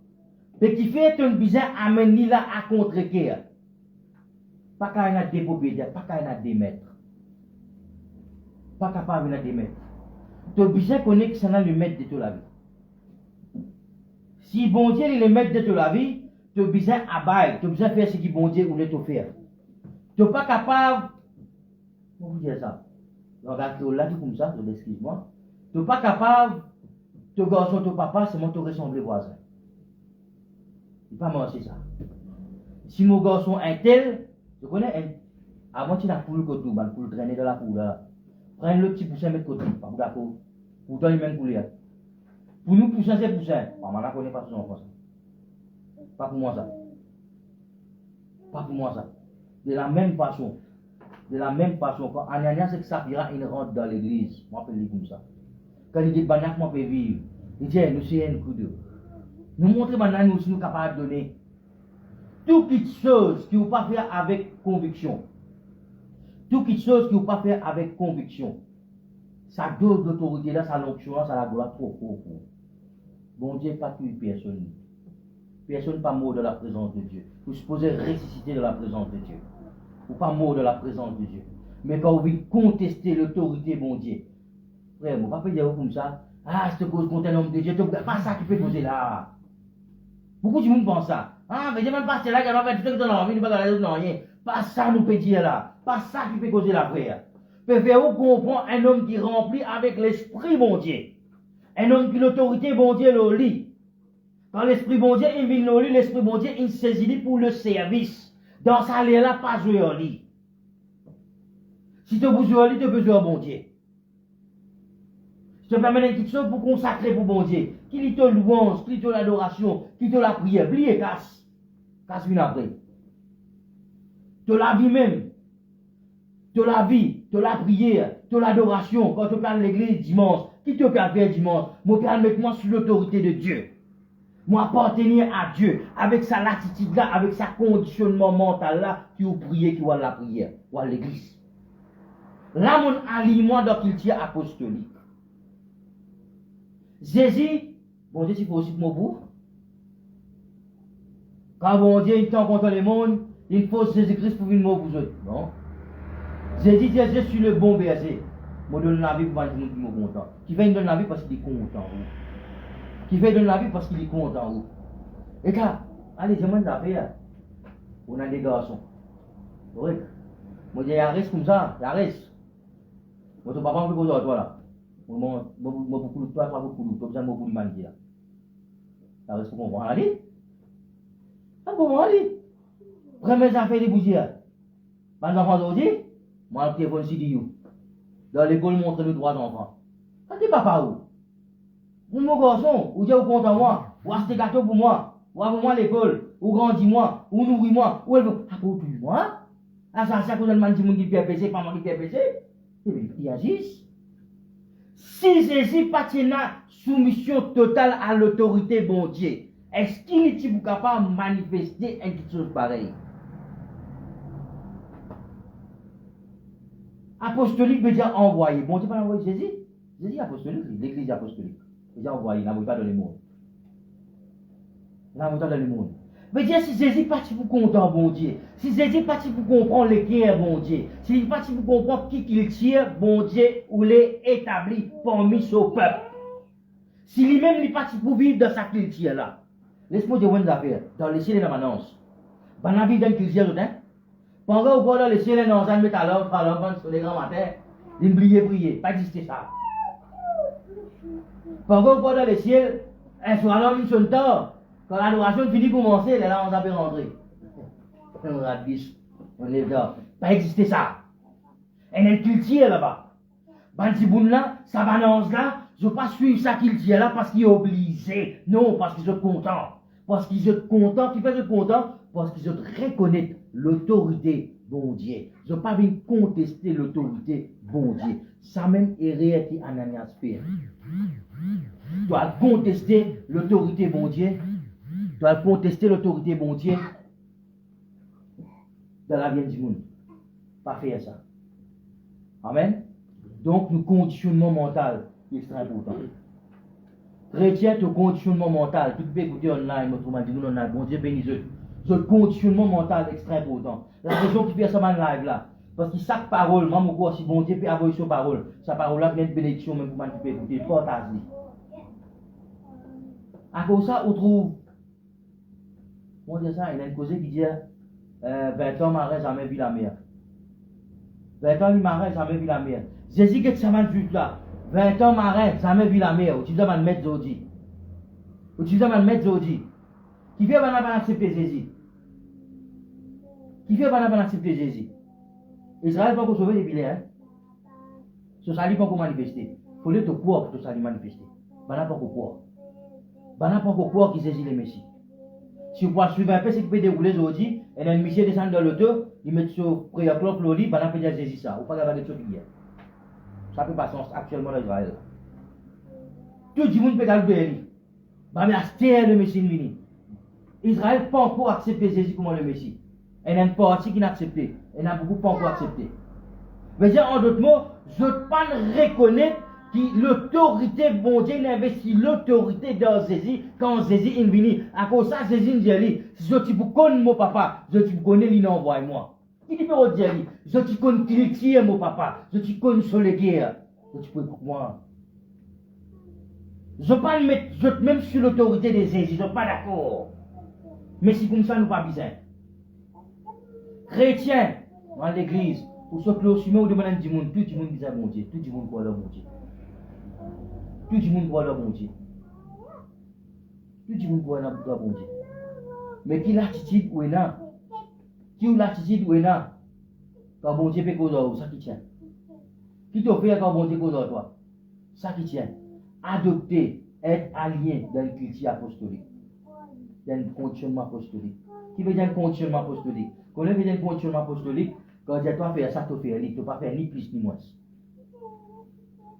Mais qui fait un bizarre, amène là à contre-guerre. Pas qu'à y a des propriétaires, pas qu'à y a des maîtres. Pas capable de des maîtres. Tu as besoin de connaître que c'est le maître de toute la vie. Si bon Dieu est le maître de toute la vie, tu as besoin d'abailler, tu as besoin de faire ce que bon Dieu voulait te faire. Tu n'es pas capable. Comment vous dire ça? Regarde, tu l'as dit comme ça, excuse-moi. Tu n'es pas capable, ton garçon, ton papa, c'est moi qui ressemble voisin. Il ne pas manger ça. Si mon garçon est tel, tu connais un. Avant, tu as poule que tout, pour traîner dans la poule là. Prends le petit poussin, mettre côté, pas d'accord. Pourtant, il même poulet. Pour nous, poussin, c'est poussin. Maman, ne connaît pas son enfant. Pas pour moi ça. Pas pour moi ça. De la même façon, quand Ananias et Saphira, ils rentrent dans l'église, moi, je peux le dire comme ça. Quand il dit, Banak, moi, je peux vivre. Il dit, nous, c'est un coup de. Nous montrons maintenant, nous sommes capables de donner toute chose qui vous pas faire avec conviction. Toute chose qui vous pas faire avec conviction. Sa dose d'autorité là, sa l'onction là, ça la gloire trop profond. Bon Dieu, pas tuer personne. Personne pas mort de la présence de Dieu. Vous supposez ressusciter de la présence de Dieu. Ou pas mort de la présence de Dieu. Mais quand vous contester l'autorité, bon Dieu. Frère, vous ne pouvez pas dire comme ça. Ah, c'est cause contre un homme de Dieu. C'est pas ça qui peut causer là. Beaucoup de monde pense ça. Ah, mais je ne vais pas passer là, je vais faire tout ce que tu as envie, non, rien. Pas ça nous peut dire là. Pas ça qui peut causer la frère. Peut faire vous comprendre un homme qui remplit avec l'esprit bon Dieu. Un homme qui l'autorité bon Dieu le lit. Quand l'esprit bon Dieu il vient le lit, l'esprit bon Dieu il saisit pour le service. Dans ça là, pas jouer au lit. Si tu as besoin de lit, tu as besoin de bon Dieu. Je te permets une petite chose pour consacrer pour bon Dieu. Qui te louange, qui te l'adoration, qui te la prière. Pliez casse. Casse une après. Te la vie même. Te la vie, te la prière, te l'adoration. Quand tu parles de l'église dimanche, qui te permet faire dimanche? Moi, permets-moi sous l'autorité de Dieu. Moi, appartenir à Dieu, avec sa latitude là, avec sa conditionnement mental là, qui vous priez, qui voit la prière, ou à l'église. Là, mon aliment dans qu'il tient apostolique. Jésus, bon Dieu, c'est pour aussi pour vous. Quand bon Dieu, il tient contre le monde, il faut Jésus-Christ pour venir pour vous autres. Non. Jésus dit, je suis le bon berger. Je donne la vie pour les gens qui sont contents. Qui fait donner la vie parce qu'il est content. Qui fait donner la vie parce qu'il est content. Et là, allez, je m'en affaire. On a des garçons. Oui. Moi, je reste comme ça, je reste. Moi, ton papa, on peut causer à toi là. Moi, beaucoup de toi, beaucoup de toi, besoin de beaucoup d'humanité là. Ça reste pour comprendre. Allez. Ça pour moi, allez. Premier affaire des bougies. Mes enfants aujourd'hui, moi, le téléphone CDU. Dans l'école, montre les droits d'enfants. Ça dit papa où? Pour mon garçon, ou Dieu vous compte en moi, ou acheter gâteau pour moi, ou avant moi l'école, ou grandis-moi, ou nourris-moi, ou elle veut. Ah, pour tout moi? Ah, ça, c'est à cause de monde qui fait péché, pas moi qui fait péché. Et bien, il agisse. Si Jésus pas soumission totale à l'autorité bon Dieu, est-ce qu'il est capable de manifester une chose pareille? Apostolique veut dire envoyé. Bon Dieu pas envoyé Jésus. Jésus apostolique, l'église apostolique. Il a envoyé, il n'a pas dans le monde. Il n'a pas dans le monde. Veut dire si Jésus parti pour comprendre bon Dieu, si Jésus parti pour comprendre le qui est bon Dieu, si il parti pour comprendre qui qu'il tire bon Dieu ou les établi parmi son peuple. Si lui-même il parti pour vivre dans sa culture là, laisse-moi dire une affaire, dans les ciels et dans la manance. Dans la vie d'une culture, pendant qu'on dans les ciels et dans un métal, sur les grands matins, il prier, pas exister ça. Pendant qu'on dans les ciels, un soir là, il sonne tard. Quand l'adoration finit pour commencer, là, on va rentrer. On rabisse, on est là. Pas exister ça. Elle est culture là-bas. Bantiboun là, ça balance là, je ne veux pas suivre ça culture là parce qu'il est obligé. Non, parce qu'ils sont contents. Parce qu'ils sont contents. Qui fait content? Parce qu'ils reconnaissent l'autorité bon Dieu. Je ne veux pas venir contester l'autorité bon Dieu. Ça même est réel qui Ananias fait. Tu dois contester l'autorité bon Dieu. doit contester l'autorité bon Dieu dans la vie du monde. Pas faire ça. Amen. Donc, le conditionnement mental est très important. Chrétien, ton conditionnement mental, tu peux écouter online, autrement dit, nous online, bon Dieu bénisse eux. Ce conditionnement mental est très important. La raison qui fait ça en live là, parce que chaque parole, même au si bon Dieu peut avoir sa parole, sa parole là vient de bénédiction, même pour moi qui peut écouter, partage-le. À cause de ça, on trouve, on dit ça, il y a une cause qui dit 20 ans, marin, jamais vu la mer. 20 ans, marin, jamais vu la mer. Jésus, qu'est-ce que ça m'a dit là? 20 ans, marin, jamais vu la mer. Tu dois mettre Zodi. Tu dois mettre Zodi. Qui fait pas accepter Jésus? Qui fait pas accepter Jésus? Israël pas pour sauver les bilets, hein? Ce salut pas pour manifester. Il faut le te croire pour te salut manifester. Pas pour croire. Pas pour croire qui Jésus le Messie. Si vous pouvez suivre un peu ce qui peut dérouler aujourd'hui, et un monsieur descend dans l'auto, il met sur prière clock l'oli, ben on peut dire Jésus ça. Ou pas avoir des choses qui ça peut passer actuellement dans Israël. Tout le monde peut aller vers lui. Ben mais acheter le Messie venu. Israël pas encore accepté Jésus comme le Messie. Il y a une partie qui n'a accepté. Il y en a beaucoup pas encore accepté. Mais dire en d'autres mots, je ne peux pas reconnaître que l'autorité, bon Dieu, investit l'autorité dans Jésus quand Jésus est venu. À cause de ça, Jésus dit, si je te connais mon papa, je te connais lui envoie-moi. Qui dit pour dire, je te connais qui est mon papa, je te connais sur les guerres, je te connais moi. Je ne peux pas mettre, même sur l'autorité de Jésus, je ne suis pas d'accord. Mais si comme ça, nous pas besoin. Chrétiens, dans l'église, pour se clôturer, on demande à tout le monde, tout le monde dit à mon Dieu, tout le monde croit dans mon Dieu. Tout le monde croit dans mon Dieu. Tout le monde croit dans mon Dieu. Mais qui l'attitude ou est là? Qui l'attitude ou est là? Quand mon Dieu peut causer ou ça qui tient? Qui te fait quand mon Dieu cause toi? Ça qui tient. Adopter, être allié dans le culture apostolique. Dans le conditionnement apostolique. Qui veut dire le conditionnement apostolique? Quand on veut dire le conditionnement apostolique, quand on dit toi faire ça, tu fais, tu ne peux pas faire ni plus ni moins.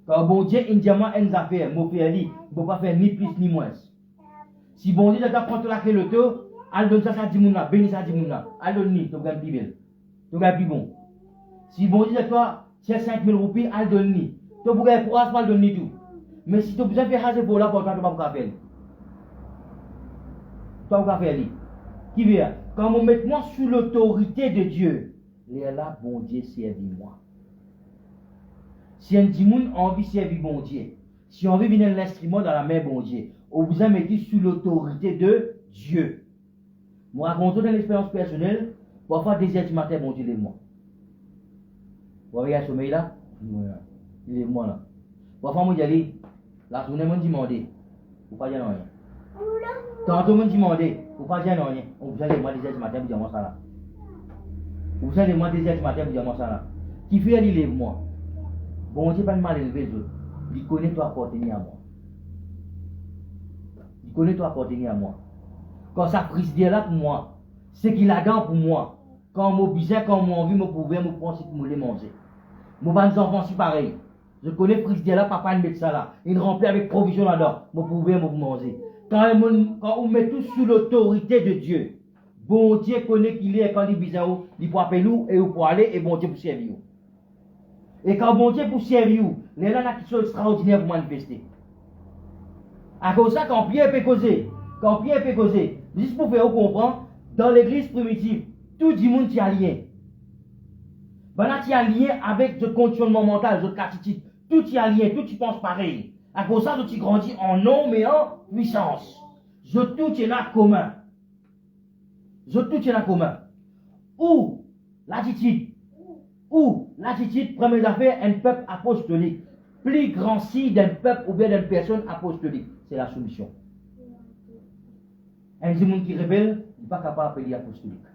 Quand bon Dieu indiamment une affaire, mon frère dit, ne peut pas faire ni plus ni moins. Si bon Dieu doit prendre la clé le taux, elle donne ça à 10 moun là, bénis ça à 10 moun là, elle donne ni, tu gagnes plus belle, tu gagnes plus bon. Si bon Dieu doit c'est 5 000 roupies, elle donne ni, tu gagnes pour elle donne ni tout. Mais si tu as besoin de faire ça pour là, pour toi, tu ne peux pas faire. Tu ne peux pas faire. Qui veut quand on met moi sous l'autorité de Dieu, les là, bon Dieu, servis-moi. Si un dimoun a envie de servir bon Dieu, si on veut venir l'instrument dans la main bon Dieu, on vous a mis sous l'autorité de Dieu. Moi, raconte dans l'expérience personnelle, parfois 2h du matin, bon Dieu, lève-moi. Vous voyez le sommeil là? Il lève-moi là. Parfois, moi, je dis, la journée, je me demande, vous ne pas dire rien. Tantôt, je me demande, vous ne pas dire rien. On vous a dit, moi, 2h du matin, vous dites moi ça là. Vous avez moi 2h du matin, vous dites moi ça là. Qui fait, il lève-moi. Bon Dieu, pas de mal élevé, il connaît toi appartenir à moi. Il connaît toi appartenir à moi. Quand ça prise de là pour moi, c'est qu'il a dans pour moi. Quand mon bizarre, quand mon envie, me pouvait me prendre si vous me manger. Mon bande enfants, c'est pareil. Je connais prise de là, papa ne met ça là. Il remplit avec provision là-dedans. Me pouvez me manger. Quand on met tout sous l'autorité de Dieu, bon Dieu connaît qu'il est quand il est bizarre, il peut appeler nous et pour aller et bon Dieu pour servir. Et quand bon Dieu pour servir, les gens ont quelque chose d'extraordinaire pour manifester. À cause de ça, quand Pierre peut causer, juste pour faire comprendre, dans l'église primitive, tout le monde est allié. Voilà, tu es allié avec ce conditionnement mental, votre attitude. Tout est allié, tout tu penses pareil. À cause de ça, tu grandis en nombre et en puissance. Tout est là commun. Tout est là commun. Ou l'attitude. Première affaire, un peuple apostolique. Plus grand si d'un peuple ou bien d'une personne apostolique, c'est la soumission. Un monde qui rebelle, il n'est pas capable d'appeler apostolique.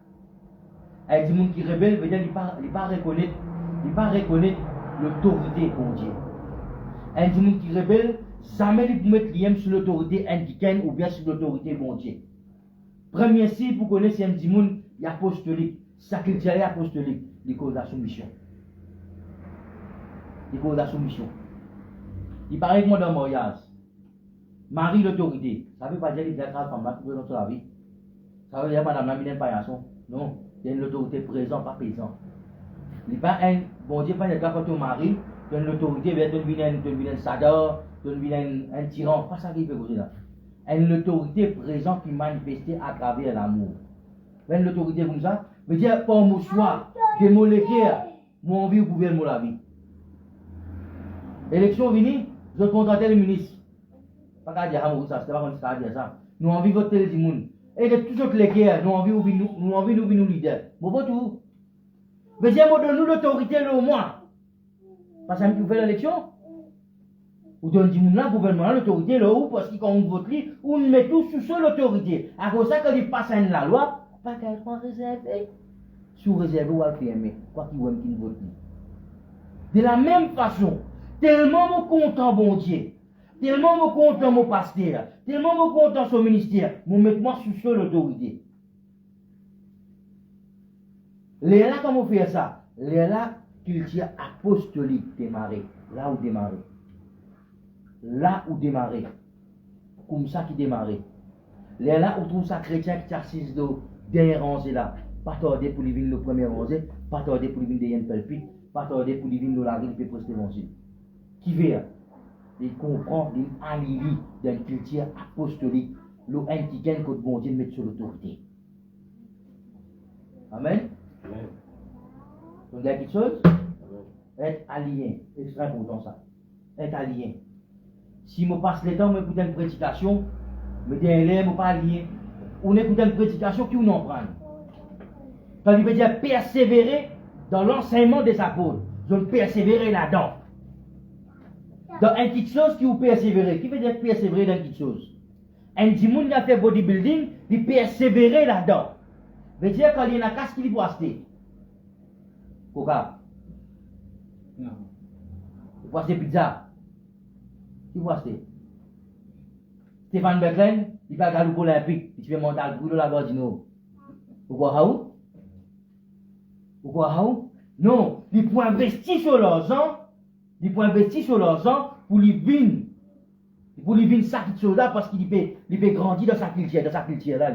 Un monde qui rebelle, veut dire qu'il ne pas reconnaître l'autorité pour Dieu. Un monde qui rebelle, jamais il peut mettre lien sur l'autorité indicaine ou bien sur l'autorité bon Dieu. Premier signe pour connaître si un monde est apostolique, sacré apostolique, il cause la soumission. Il cause la soumission. Il paraît que moi dans le mariage, Marie l'autorité, ça ne veut pas dire qu'il y a 4 femmes là qui veulent dans la vie. Ça veut dire madame n'a pas un paillasson. Non, il y a une autorité présente, pas paysan. Il n'y a pas un, bon Dieu, pas un cas quand ton mari, tu as une autorité, tu as un sadar, tu as un tyran. Pas ça qui peut causer là. Une autorité présente qui manifeste à travers l'amour. Une autorité comme ça, veut dire, pas un mouchoir, des molécules, mon envie, vous pouvez me la vie. Élection venue, je contracte le ministre. Pas qu'à dire ça, c'est pas comme ça à dire ça. Nous envie de voter les gens. Et de toutes autres les guerres, nous envie de nous leader. Bon, vote tout. Mais dire, donne-nous l'autorité au moins. Parce que nous faisons l'élection. Ou donne dit là, gouvernement, l'autorité là où, parce que quand on vote, on met tout sous seule autorité. À cause de ça, quand il passe à la loi, pas qu'elle soit réservée. Sous réservé ou à fermer, quoi qu'il voit qu'il vote. De la même façon, tellement me content, bon Dieu, tellement me content, mon pasteur, tellement me content, son ministère, vous mettez moi sous seule autorité. Les là, comment faire ça? Les là, culture apostolique démarrer, là où démarrer. Là où démarrer. Comme ça qui démarrer. Les là où trouve ça chrétien qui t'assise de derrière rangée là. Pas tarder pour lui venir le premier rangée, pas tarder pour lui venir derrière une pelpite, pas tarder pour lui venir de la rue et prester l'évangile. Qui veut? Il comprend, il allie dans une culture apostolique, le antiquaine que bon Dieu met sur l'autorité. Amen. Donc, il y a quelque chose? Être allié, c'est très important ça. Être allié. Si je passe le temps, je écoute une prédication, je dis un je ne pas allié. On écoute une prédication qui on en prend. Quand il veut dire persévérer dans l'enseignement des apôtres, je veux persévérer là-dedans. Dans une petite chose qui vous persévérer. Qui veut dire persévérer dans une petite chose? Un dimanche qui a fait bodybuilding, il persévérer là-dedans. Veut dire quand il y a une casse qui lui acheter. Coca. Non. Il faut acheter pizza. Qui faut acheter? Stéphane Becklin, il va à l'Olympique olympique. Il fait monter le bout de la Gordino. Vous voyez où? Vous voyez où? Non. Il faut investir sur l'argent. Il faut investir sur l'argent pour lui vivre. Pour lui vivre ça qui là parce qu'il peut grandir dans sa culture là.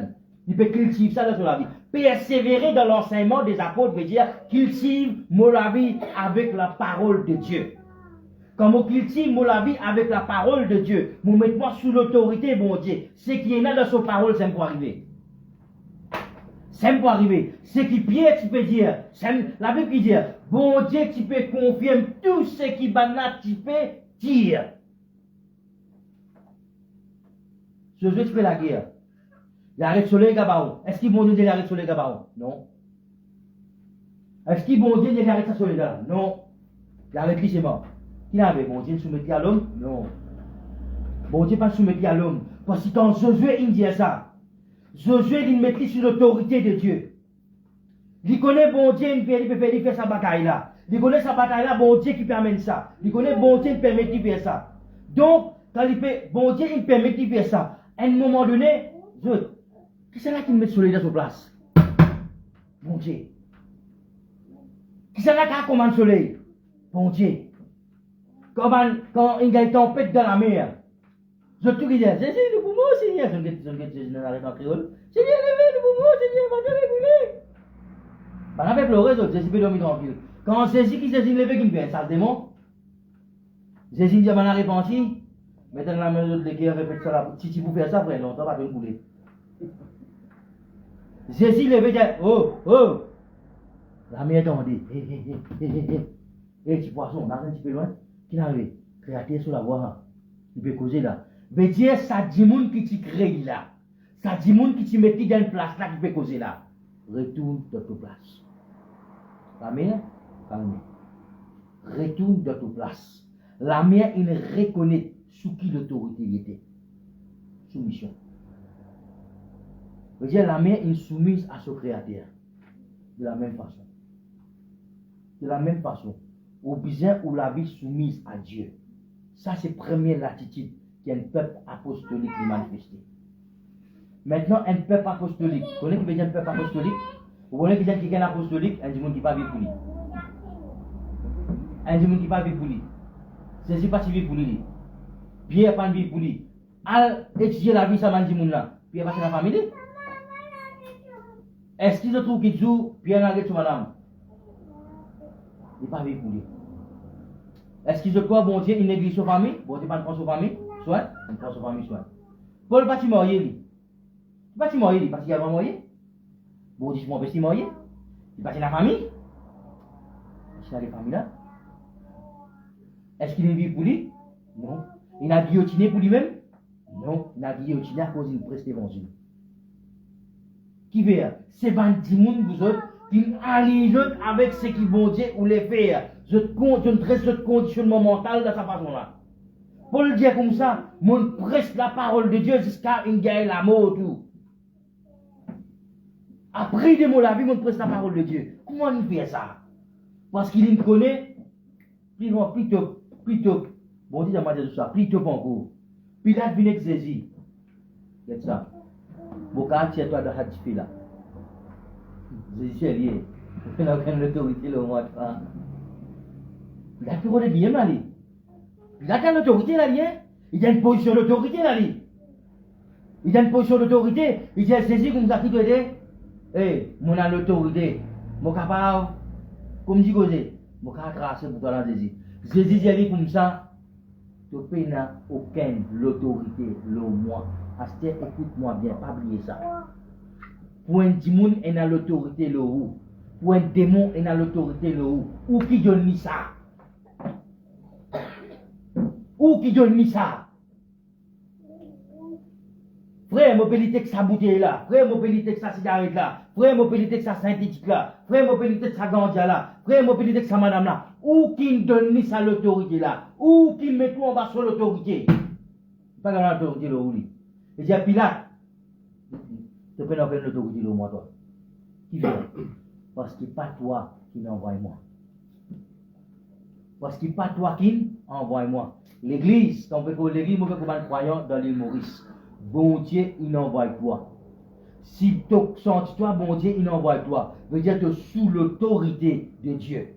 Il peut cultiver ça dans la vie. Persévérer dans l'enseignement des apôtres veut dire cultive la vie avec la parole de Dieu. Quand on cultive la vie avec la parole de Dieu, nous mettons sous l'autorité, bon Dieu. Ce qui est là dans son parole, c'est pour arriver. C'est pour arriver. Ce qui Pierre, tu peux dire, la Bible dit, bon Dieu, tu peux confirmer tout ce qui banat, tu peux dire. Ce jeu, tu fais la guerre. Il y a arrêt soleil Gabaon. Est-ce qu'il bon Dieu dit arrêt soleil Gabaon? Non. Est-ce qu'il bon Dieu dit arrêt ça soleil là? Non. Il arrête lui, c'est mort. Qui avait bon Dieu soumettre à l'homme? Non. Bon Dieu pas soumettre à l'homme. Parce que quand Josué, il dit ça. Josué, il met sur l'autorité de Dieu. Il connaît bon Dieu, il fait sa bataille là. Il connaît sa bataille là, bon Dieu qui permet ça. Il connaît bon Dieu qui permet de faire ça. Donc, quand il fait, bon Dieu, il permet de faire ça. À un moment donné, qui c'est là qui met le soleil dans sa place? Bon Dieu. Qui c'est là qui a commandé le soleil? Bon Dieu. Quand il y a une tempête dans la mer, je te dis, Jésus, nous pouvons, Seigneur. Je ne Jésus n'arrête en créole. Seigneur, levez, nous pouvons, Seigneur, va te réguler. Ben, on avait pleuré, Jésus peut dormir tranquille. Quand Jésus qui Jésus levé, qui me fait ça, démon. Jésus dit, ben, on a repenti. Maintenant, la main de l'équerre, répète ça là. Si tu peux faire ça, frère, longtemps, va te couler. Jésus levé, dit, oh, oh. La mer tendue. Et petit poisson, on a un petit peu loin. Qui n'arrive? Créateur sur la voie. Il peut causer là. Veut dire, ça dit monde qui t'y crée là. Ça dit monde qui t'y met dans une place là qui peut causer là. Retourne dans ta place. La mère, calme. Retourne dans ta place. La mère, il reconnaît sous qui l'autorité était. Soumission. Veut dire, la mère est soumise à son créateur. De la même façon. De la même façon. Au besoin ou la vie soumise à Dieu. Ça, c'est la première attitude qu'un peuple apostolique qui manifeste. Maintenant, un peuple apostolique. Vous connaissez qui veut dire un peuple apostolique? Vous connaissez qui veut dire quelqu'un apostolique? Un dimanche qui va vivre pour lui. Un dimanche qui va vivre pour lui. C'est pas si vivre pour lui. Pierre pas vivre pour lui. Al étudier la vie, ça m'a dit mon là. Pierre va dans la famille. Est-ce qu'ils se trouvent qu'ils jouent bien avec sur madame? Il n'est pas vécu. Est-ce qu'ils se croient, bon Dieu, une église sur famille? Bon Dieu, pas de prendre sur famille? Soit, on prend sur famille, soit. Paul, pas tu marié, lui. Pas tu marié, lui, parce qu'il a marié. Bon Dieu, je m'en vais si marié. Il passe dans la famille. Il est dans la famille là. Est-ce qu'il a une vie pour lui? Non. Il a guillotiné pour lui-même? Non. Il a guillotiné à cause d'une presse d'évangile. Qui veut? C'est bandit moun vous autres qui allient avec ce qui vont dire ou les faire. Je dresse ce conditionnement mental de sa façon là. Paul dit comme ça, mon presse la parole de Dieu jusqu'à une guerre la mort tout. Après de mon la vie, mon presse la parole de Dieu. Comment il fait ça? Parce qu'il me connaît, plutôt, bon dit à moi de ça, plutôt pas encore. Puis là, il vient saisir. C'est ça. Bon, quand tu es toi de Hadjifi là, c'est lié. Il n'a aucune autorité le mois. Il a plus de bien là. Il a une autorité là, il a une position d'autorité là. Il a une position d'autorité. Il a saisi comme ça qui te dit, eh, mon a l'autorité. Mon capable, comme dit Gosé, mon capable tracer pour toi là, Jésus. Jésus dit comme ça, tu n'as aucune l'autorité, le moi. Astère, écoute-moi bien, pas oublier ça. Pour un démon, il a l'autorité, le ou. Pour un démon, il a l'autorité, le ou. Ou qui donne ça? Ou qui donne ça? Frère, mobilité que ça bouteille là. Frère, mobilité que ça cigarette là. Frère, mobilité que ça synthétique là. Frère, mobilité que ça ganja là. Frère, mobilité que ça madame là. Ou qui donne ça l'autorité là. Ou qui met tout en bas sur l'autorité. Pas dans l'autorité le ou. Et j'ai Pilate. Tu peux n'avoir l'autorité le moi toi. Qui fait? Parce que pas toi qui m'envoie moi. Parce que pas toi qui envoie moi. L'église, quand on veut pour l'église, on veut pour un croyant dans l'île Maurice. Bon Dieu, il envoie toi. Si tu sens toi, bon Dieu, il envoie toi. Veut dire que tu es sous l'autorité de Dieu.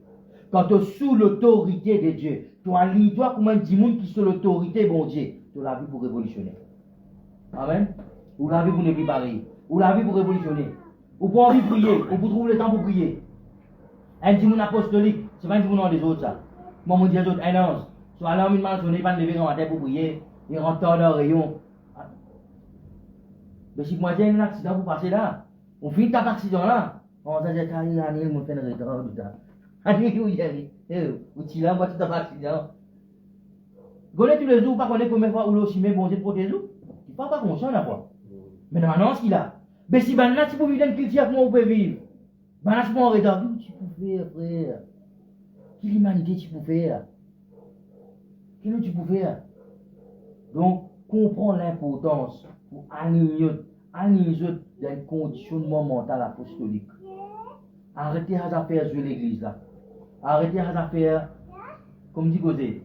Quand tu es sous l'autorité de Dieu, tu alignes toi comme un monde qui est sous l'autorité, bon Dieu. Tu la vie pour révolutionner. Amen. Ou la vie pour ne plus pareil. Ou la vie pour révolutionner. Ou pour envie de prier. Ou pour trouver le temps pour prier. Un monde apostolique, c'est pas un monde des autres ça. Moi, mon Dieu, les autres, un ange. Soit l'homme, il m'a sonné, il va lever dans la tête pour prier. Il rentre dans le rayon. Mais si moi j'ai un accident pour passer là, on finit cet accident là, on s'est dit, Annie, on fait un retard, tout ça. Annie, où il y a, où tu l'as, moi, tu t'as pas accident. Vous connaissez tous les jours, pas connaître combien de fois où l'eau chimé, bon, c'est protégé. Tu ne pas conscient là, quoi. Mais maintenant, ce qu'il a. Mais si ben là, tu peux vivre qu'il tient, comment vous pouvez vivre? Ben là, tu peux en retard. Qu'est-ce que tu peux faire, frère? Quelle humanité tu peux faire? Qu'est-ce que tu peux faire? Donc, comprends l'importance pour aligner dans un conditionnement mental apostolique. Arrêtez à faire jouer l'église là. Arrêtez à faire, comme dit Gosé,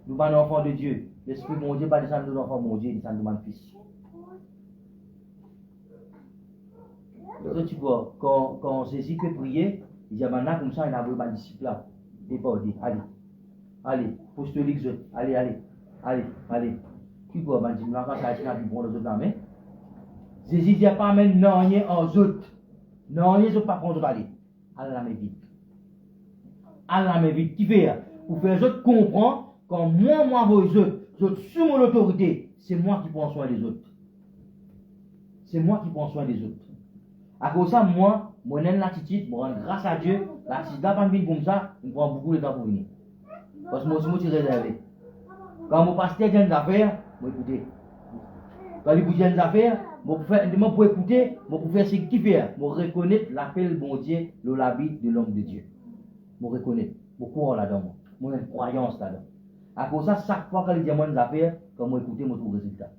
nous sommes enfants de Dieu. L'Esprit de mon Dieu, pas descendre de l'enfant mon Dieu, descendre de mon fils. Donc, tu vois, quand on saisit que prier, il dit, maintenant, comme ça, il a voulu ma disciple là. Et pas dit, allez, apostolique, allez. Tu vois, ben, dis-moi, quand ça a été là, tu prends les autres dans la main. Jésus dit, pas même non, rien en autres. Non, rien, je ne pas prendre aller. Allez la main vite. Allez la main vite. Qui fait? Pour faire les autres comprendre, quand moi, vos autres, sous mon autorité, c'est moi qui prends soin des autres. C'est moi qui prends soin des autres. À cause de ça, moi, mon l'attitude, grâce à Dieu, l'attitude là, pas venir comme ça, il prend beaucoup de temps pour venir. Parce que moi aussi, je suis réservé. Quand mon pasteur dit des affaires, moi écoutez. Quand il vous dit des affaires, moi pour écouter, moi pour faire ce qu'il fait, moi reconnaître l'appel bon Dieu, l'habit de l'homme de Dieu. Moi reconnaître, moi croire là-dedans, moi une croyance là-dedans. À cause de ça, chaque fois qu'il dit des affaires, quand moi écoutez, moi trouve résultat.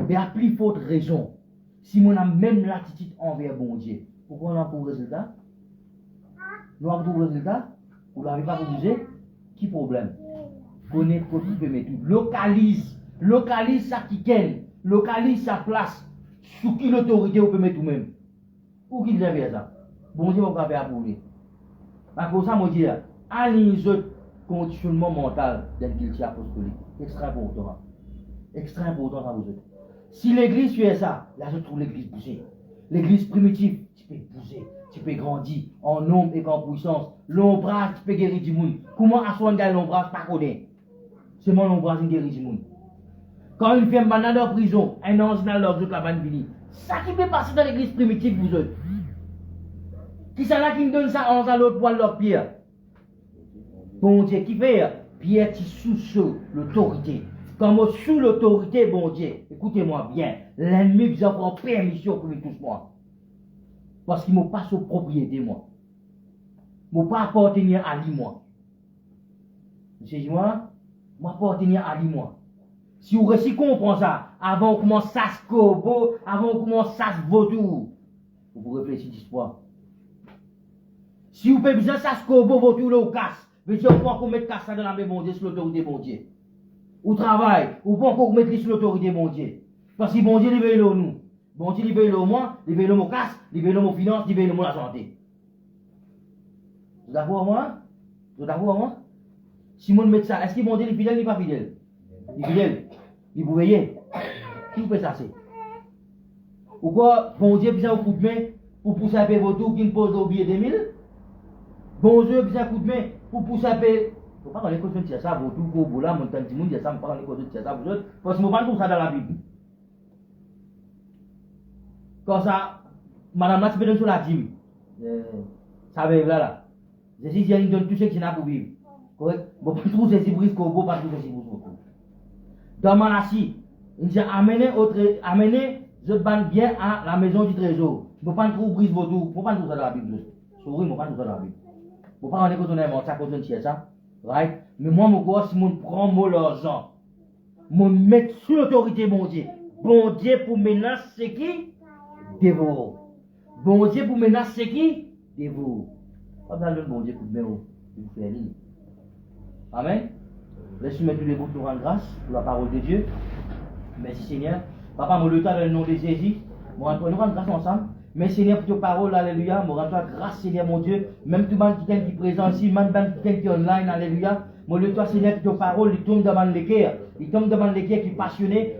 Mais à plus forte raison, si on a même l'attitude envers bon Dieu, pourquoi on a pour résultat? Nous avons pour résultat? Vous ne l'avez pas proposé? Qui problème? Connaît pour tout peut mettre. Localise sa quiquenne, localise sa place. Sous qui l'autorité vous peut mettre vous-même? Où qu'il fait ça? Bon Dieu va faire pour lui. À cause de ça, moi je dis, aligne ce conditionnement mental d'un guilty apostolique. Extrêmement important. Extrêmement important ça vous autres. Si l'église fait ça, là je trouve l'église poussée. L'église primitive, tu peux épouser, tu peux grandir en nombre et en puissance. L'ombrage, tu peux guérir du monde. Comment asseoir l'ombrage, pas connaître. Seulement l'ombrage qui guérit du monde. Quand une femme va dans la prison, un ange dans l'ordre de la bande fini. Ça qui peut passer dans l'église primitive, vous autres. Qui ça là qui me donne ça en à l'autre poil leur pierre? Bon Dieu, qui fait? Pierre qui sous l'autorité. Comme sous l'autorité, bon Dieu, écoutez-moi bien, l'ennemi vous a encore permission pour me toucher moi. Parce qu'il ne m'a pas sous propriété, moi. Il ne m'a pas appartenir à lui, moi. Monsieur Joua, je m'appartenir à lui, moi. Si vous réussissez à comprendre ça, avant qu'on commence à se cobo, avant qu'on commence à se vautour, vous réfléchissez d'espoir. Si vous faites besoin de ça se cobo, vautour, là, ou casse, vous dites, on peut encore mettre casse dans la main, bon Dieu, sur l'autorité, bon Dieu. Ou travail, ou pas encore mettre sur l'autorité, bon Dieu. Parce que bon Dieu, il veille nous. Bon Dieu, il veille moi, il veille mon casse, il veille mon finance, il veille la santé. Vous êtes d'accord avec moi? Vous êtes d'accord avec moi? Si mon met ça, est-ce que bon Dieu est fidèle ou pas fidèle? Il est fidèle. Il vous veille. Qui vous fait ça, c'est? Ou quoi, bon Dieu, besoin un coup de main pour pousser un peu votre tour qui ne pose au billet 2000? Bon Dieu, besoin un coup de main pour pousser un peu. Il ne faut pas qu'on écoute de ça, votre tour, pour là, mon temps de monde, il y a ça, il ne faut pas qu'on écoute de ça, vous autres, parce que je ne trouve ça dans la Bible. Comme ça, madame là, tu peux donner sur la dîme. Ça va là. Jésus dit, il donne tout ce qui n'a pour vivre. Correct? Bon, pas tout ces brises qu'on vaut, pas tout ces brises qu'on vaut. Dans Manassi, il dit, amenez je bande bien à la maison du trésor. Il ne faut pas trouver brise votre tour. Il ne faut pas trouver ça dans la Bible. Souris, il ne faut pas trouver ça dans la Bible. Il ne faut pas en écouter ça, cause de ça. Right? Mais moi, je crois, si je prends mon l'argent, je mets sous l'autorité, mon Dieu. Bon Dieu pour menacer qui? Dévore. Bon Dieu pour menacer qui? Dévore. Pas besoin de bon Dieu pour vous faire lire. Amen. Laisse-moi mettre tous les bouts pour rendre grâce pour la parole de Dieu. Merci Seigneur. Papa, mon le temps dans le nom de Jésus. Nous rendons grâce ensemble. Merci Seigneur pour tes paroles, alléluia. Nous rendons grâce Seigneur mon Dieu. Même tout le monde qui est présent ici, même qui est online, alléluia. Mon le temps Seigneur pour tes paroles, il tombe devant le cœur. Il tombe devant le cœur qui est passionné,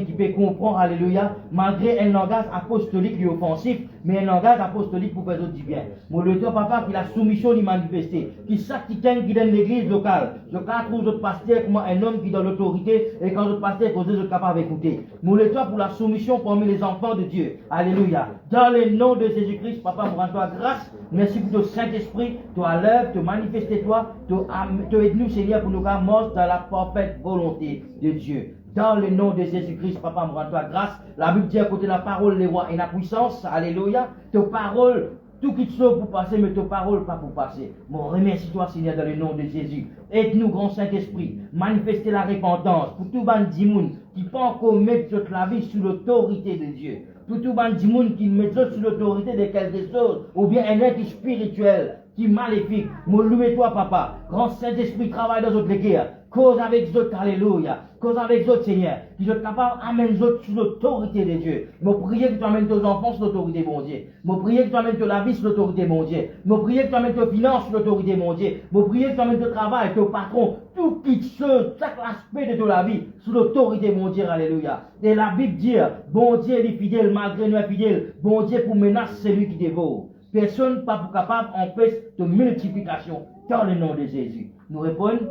qui peut comprendre, alléluia. Malgré un langage apostolique et offensif, mais un langage apostolique pour faire du bien. Mon le temps papa, qui la soumission lui manifester. Qui s'active qui donne l'église locale. Je trouve votre pasteur comme un homme qui donne l'autorité et quand votre pasteur cause de capable d'écouter. Mon le temps pour la soumission parmi les enfants de Dieu. Alléluia. Dans le nom de Jésus-Christ, papa, nous rendons grâce. Merci pour ton Saint-Esprit, toi l'œuvre, te manifester toi, te aide-nous Seigneur pour nous ramener dans la parfaite volonté de Dieu. Dans le nom de Jésus-Christ, papa, nous rendons grâce. La Bible dit à côté de la parole, les rois et la puissance. Alléluia. Tes paroles, tout qui te sauve pour passer, mais tes paroles pas pour passer. Mon remercie toi Seigneur dans le nom de Jésus. Aide-nous, grand Saint-Esprit, manifester la repentance pour tout ban dimoun qui peut encore mettre toute la vie sous l'autorité de Dieu. Pour tout ban dimoun qui met sous l'autorité de quelque chose, ou bien un être spirituel qui est maléfique. Mon loué-toi, papa. Grand Saint-Esprit, travaille dans notre guerre. Cause avec d'autres, alléluia. Cause avec d'autres, Seigneur. Qui sont capables d'amener d'autres sous l'autorité de Dieu. Je prie que tu amènes tes enfants sous l'autorité, mon Dieu. Je prie que tu amènes la vie sous l'autorité, mon Dieu. Je prie que tu amènes tes finances sous l'autorité, mon Dieu. Je prie que tu amènes ton travail, ton patron, tout qui se, chaque aspect de ta vie sous l'autorité, mon Dieu, alléluia. Et la Bible dit, bon Dieu est fidèle, malgré nous est fidèle. Bon Dieu pour menace celui qui dévore. Personne pas capable d'empêcher de multiplication dans le nom de Jésus. Nous répondons.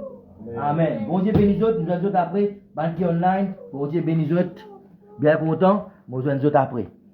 Amen. Bon Dieu bénis autres, nous allons après. Banque online. Bon Dieu bénis autres. Bien content. Nous allons après.